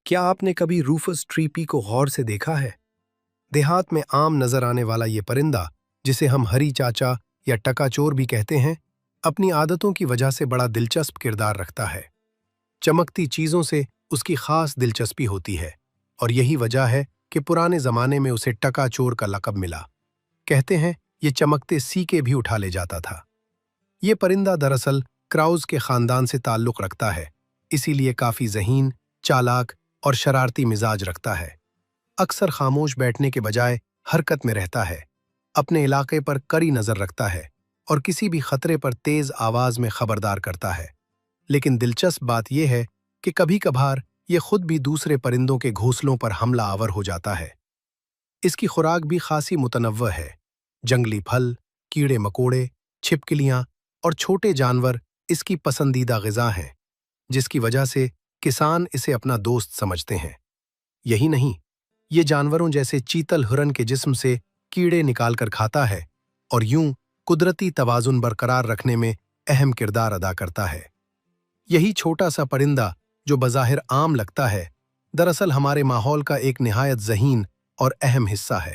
क्या आपने कभी रूफस ट्रीपी को गौर से देखा है? देहात में आम नजर आने वाला ये परिंदा, जिसे हम हरी चाचा या टकाचोर भी कहते हैं, अपनी आदतों की वजह से बड़ा दिलचस्प किरदार रखता है। चमकती चीजों से उसकी खास दिलचस्पी होती है, और यही वजह है कि पुराने जमाने में उसे टकाचोर का लक़ब मिला। कहते हैं ये चमकते सीके भी उठा ले जाता था। ये परिंदा दरअसल क्राउज के खानदान से ताल्लुक रखता है, इसीलिए काफी ज़हीन, चालाक और शरारती मिजाज रखता है। अक्सर खामोश बैठने के बजाय हरकत में रहता है, अपने इलाके पर कड़ी नजर रखता है और किसी भी खतरे पर तेज आवाज में खबरदार करता है। लेकिन दिलचस्प बात यह है कि कभी कभार ये खुद भी दूसरे परिंदों के घोंसलों पर हमला आवर हो जाता है। इसकी खुराक भी खासी मुतनव्व है। जंगली फल, कीड़े मकोड़े, छिपकलियां और छोटे जानवर इसकी पसंदीदा ग़िज़ा हैं, जिसकी वजह से किसान इसे अपना दोस्त समझते हैं। यही नहीं, ये जानवरों जैसे चीतल हिरन के जिस्म से कीड़े निकालकर खाता है और यूं कुदरती तवाज़ुन बरकरार रखने में अहम किरदार अदा करता है। यही छोटा सा परिंदा, जो बज़ाहिर आम लगता है, दरअसल हमारे माहौल का एक निहायत ज़हीन और अहम हिस्सा है।